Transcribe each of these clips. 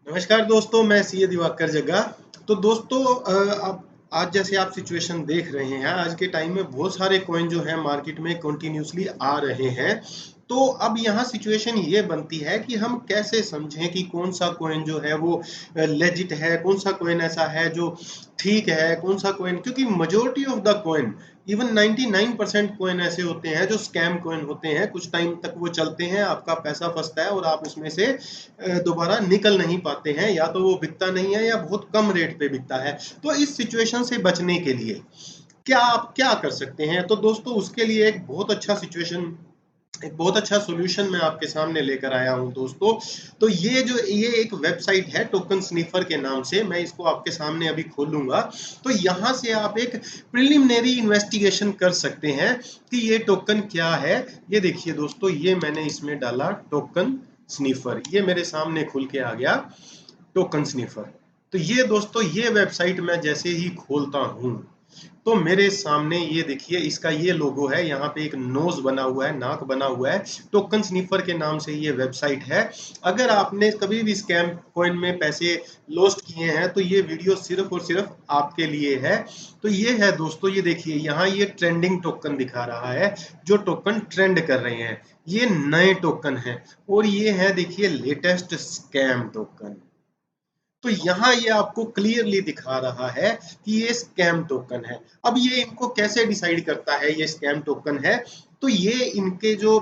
नमस्कार दोस्तों, मैं सीए दिवाकर जग्गा। तो दोस्तों अब आज जैसे आप सिचुएशन देख रहे हैं, आज के टाइम में बहुत सारे कॉइन जो है मार्केट में कंटिन्यूसली आ रहे हैं। तो अब यहाँ सिचुएशन ये बनती है कि हम कैसे समझें कि कौन सा कॉइन जो है वो लेजिट है, कौन सा कॉइन ऐसा है जो ठीक है, कौन सा कॉइन, क्योंकि majority of the coin, even 99% coin ऐसे होते हैं जो स्कैम कॉइन होते हैं। कुछ टाइम तक वो चलते हैं, आपका पैसा फंसता है और आप उसमें से दोबारा निकल नहीं पाते हैं, या तो वो बिकता नहीं है या बहुत कम रेट पे बिकता है। तो इस सिचुएशन से बचने के लिए क्या आप क्या कर सकते हैं? तो दोस्तों उसके लिए एक बहुत अच्छा सॉल्यूशन मैं आपके सामने लेकर आया हूं दोस्तों। तो ये एक वेबसाइट है टोकन स्निफर के नाम से, मैं इसको आपके सामने अभी खोलूंगा। तो यहाँ से आप एक प्रिलिमिनरी इन्वेस्टिगेशन कर सकते हैं कि ये टोकन क्या है। ये देखिए दोस्तों, ये मैंने इसमें डाला टोकन स्निफर, ये मेरे सामने खुल के आ गया टोकन स्निफर। तो ये दोस्तों, ये वेबसाइट मैं जैसे ही खोलता हूं तो मेरे सामने ये देखिए, इसका ये लोगो है, यहाँ पे एक नोज बना हुआ है, नाक बना हुआ है। टोकन स्निफर के नाम से ये वेबसाइट है। अगर आपने कभी भी स्कैम कॉइन में पैसे लॉस्ट किए हैं तो ये वीडियो सिर्फ और सिर्फ आपके लिए है। तो ये है दोस्तों, ये देखिए यहाँ ये ट्रेंडिंग टोकन दिखा रहा है, जो टोकन ट्रेंड कर रहे हैं। ये नए टोकन है और ये है देखिए लेटेस्ट स्कैम टोकन। तो यहाँ ये आपको क्लियरली दिखा रहा है कि ये स्कैम टोकन है। अब ये इनको कैसे डिसाइड करता है ये स्कैम टोकन है? तो ये इनके जो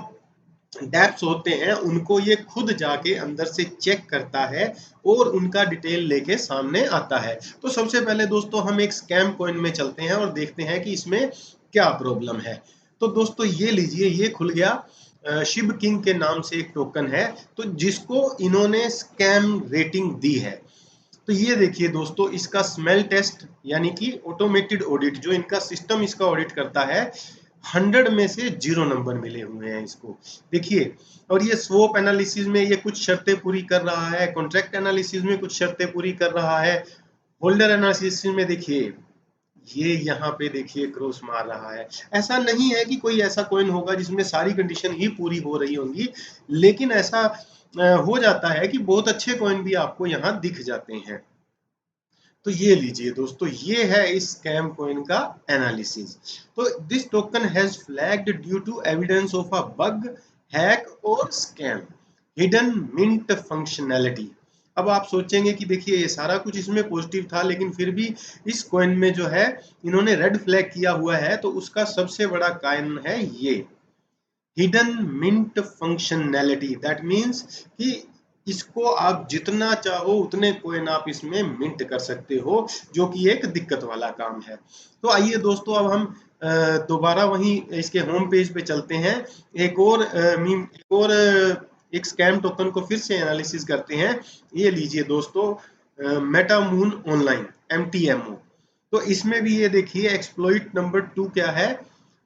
डेप्स होते हैं उनको ये खुद जाके अंदर से चेक करता है और उनका डिटेल लेके सामने आता है। तो सबसे पहले दोस्तों हम एक स्कैम कॉइन में चलते हैं और देखते हैं कि इसमें क्या प्रॉब्लम है। तो दोस्तों ये लीजिए, ये खुल गया। शिव किंग के नाम से एक टोकन है, तो जिसको इन्होंने स्कैम रेटिंग दी है। तो ये देखिए दोस्तों, इसका स्मेल टेस्ट यानी कि ऑटोमेटेड ऑडिट, जो इनका सिस्टम इसका ऑडिट करता है, 100 में से 0 नंबर मिले हुए हैं इसको। देखिए, और ये स्वैप एनालिसिस में ये कुछ शर्तें पूरी कर रहा है, कॉन्ट्रैक्ट एनालिसिस में कुछ शर्तें पूरी कर रहा है, होल्डर एनालिसिस में देखिए ये यहाँ पे देखिए क्रॉस मार रहा है। ऐसा नहीं है कि कोई ऐसा कॉइन होगा जिसमें सारी कंडीशन ही पूरी हो रही होंगी, लेकिन ऐसा हो जाता है कि बहुत अच्छे कॉइन भी आपको यहाँ दिख जाते हैं। तो ये लीजिए दोस्तों, ये है इस स्कैम कॉइन का एनालिसिस। तो this token has flagged due to evidence of a bug, hack और स्कैम, हिडन मिंट फंक्शनैलिटी। अब आप सोचेंगे कि देखिए ये सारा कुछ इसमें पॉजिटिव था, लेकिन फिर भी इस कॉइन में जो है इन्होंने रेड फ्लैग किया हुआ है। तो उसका सबसे बड़ा कारण है ये hidden mint functionality. That means कि इसको आप जितना चाहो उतने कोइन आप इसमें मिंट कर सकते हो, जो कि एक दिक्कत वाला काम है। तो आइए दोस्तों, अब हम दोबारा वहीं इसके होम पेज पे चलते हैं। एक स्कैम टोकन को फिर से एनालिसिस करते हैं। ये लीजिए दोस्तों, मेटामून ऑनलाइन, MTMO। तो इसमें भी ये देखिए एक्सप्लॉइट नंबर 2 क्या है,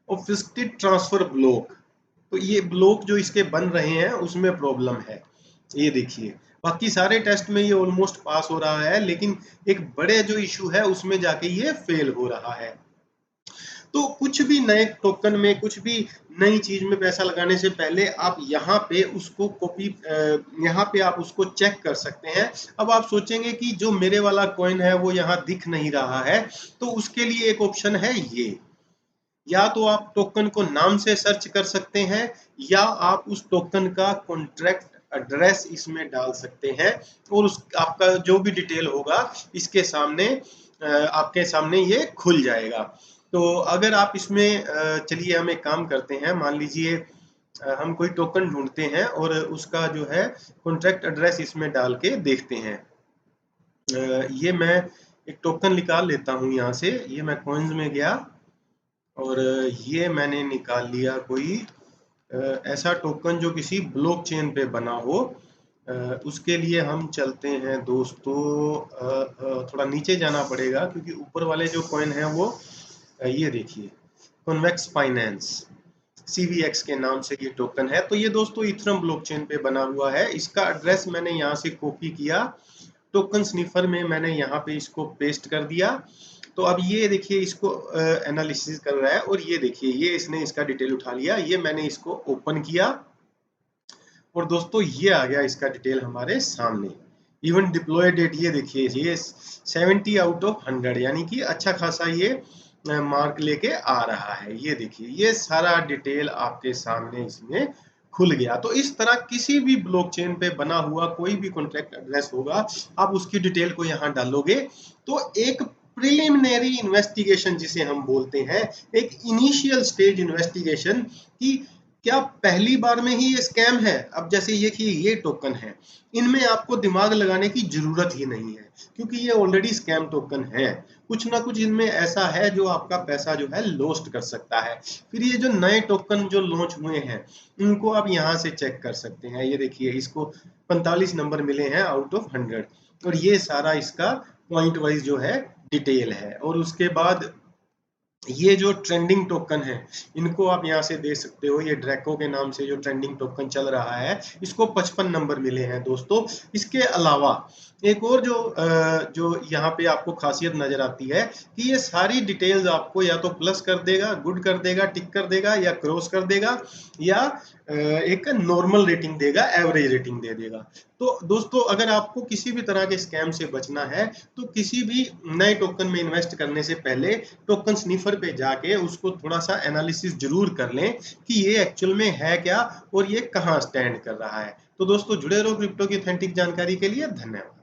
ऑब्फस्केटेड ट्रांसफर ब्लॉक। तो ये ब्लॉक जो इसके बन रहे हैं उसमें प्रॉब्लम है। ये देखिए, बाकी सारे टेस्ट में ये ऑलमोस्ट पास हो रहा है, लेकिन एक बड़े जो इशू है उसमें जाके ये फेल हो रहा है। तो कुछ भी नए टोकन में, कुछ भी नई चीज में पैसा लगाने से पहले आप यहाँ पे उसको यहाँ पे आप उसको चेक कर सकते हैं। अब आप सोचेंगे कि जो मेरे वाला कॉइन है वो यहाँ दिख नहीं रहा है, तो उसके लिए एक ऑप्शन है ये। या तो आप टोकन को नाम से सर्च कर सकते हैं, या आप उस टोकन का कॉन्ट्रैक्ट एड्रेस इसमें डाल सकते हैं, और उस आपका जो भी डिटेल होगा इसके सामने आपके सामने ये खुल जाएगा। तो अगर आप इसमें चलिए हम एक काम करते हैं, मान लीजिए हम कोई टोकन ढूंढते हैं और उसका जो है कॉन्ट्रैक्ट एड्रेस इसमें डाल के देखते हैं। ये मैं एक टोकन निकाल लेता हूँ यहाँ से। ये मैं कॉइन्स में गया और ये मैंने निकाल लिया कोई ऐसा टोकन जो किसी ब्लॉकचेन पे बना हो। उसके लिए हम चलते हैं दोस्तों, थोड़ा नीचे जाना पड़ेगा क्योंकि ऊपर वाले जो कॉइन हैं वो ये देखिए, कॉन्वेक्स फाइनेंस, CVX के नाम से ये टोकन है। तो ये दोस्तों इथरम ब्लॉकचेन पे बना हुआ है। इसका एड्रेस मैंने यहाँ से कॉपी किया, टोकन स्निफर में मैंने यहाँ पे इसको पेस्ट कर दिया। तो अब ये देखिए इसको एनालिसिस कर रहा है, और ये देखिए ये इसने इसका डिटेल उठा लिया। ये मैंने इसको ओपन किया और दोस्तों ये आ गया इसका डिटेल हमारे सामने। इवन डिप्लॉय डेट ये देखिए, ये 70 आउट ऑफ 100, यानी कि अच्छा खासा ये मार्क लेके आ रहा है। ये देखिए, ये सारा डिटेल आपके सामने इसमें खुल गया। तो इस तरह किसी भी ब्लॉकचेन पे बना हुआ कोई भी कॉन्ट्रैक्ट एड्रेस होगा, आप उसकी डिटेल को यहाँ डालोगे तो एक प्रिलिमिनरी इन्वेस्टिगेशन जिसे हम बोलते हैं, एक इनिशियल स्टेज इन्वेस्टिगेशन कि क्या पहली बार में ही ये स्कैम है। अब जैसे ये कि ये टोकन है, इनमें आपको दिमाग लगाने की जरूरत ही नहीं है, क्योंकि ये ऑलरेडी स्कैम टोकन है। कुछ ना कुछ इनमें ऐसा है जो आपका पैसा जो है लॉस्ट कर सकता है। फिर ये जो नए टोकन जो लॉन्च हुए हैं, इनको आप यहाँ से चेक कर सकते हैं। ये देखिए, इसको 45 नंबर मिले हैं आउट ऑफ 100, और ये सारा इसका पॉइंट वाइज जो है डिटेल है। और उसके बाद ये जो ट्रेंडिंग टोकन है, इनको आप यहाँ से देख सकते हो। ये ड्रैको के नाम से जो ट्रेंडिंग टोकन चल रहा है, इसको 55 नंबर मिले हैं दोस्तों। इसके अलावा एक और जो यहाँ पे आपको खासियत नजर आती है कि ये सारी डिटेल्स आपको या तो प्लस कर देगा, गुड कर देगा, टिक कर देगा, या क्रॉस कर देगा, या एक नॉर्मल रेटिंग देगा, एवरेज रेटिंग दे देगा। तो दोस्तों, अगर आपको किसी भी तरह के स्कैम से बचना है, तो किसी भी नए टोकन में इन्वेस्ट करने से पहले टोकन स्निफर पे जाके उसको थोड़ा सा एनालिसिस जरूर कर लें कि ये एक्चुअल में है क्या और ये कहाँ स्टैंड कर रहा है। तो दोस्तों, जुड़े रहो क्रिप्टो की ऑथेंटिक जानकारी के लिए। धन्यवाद।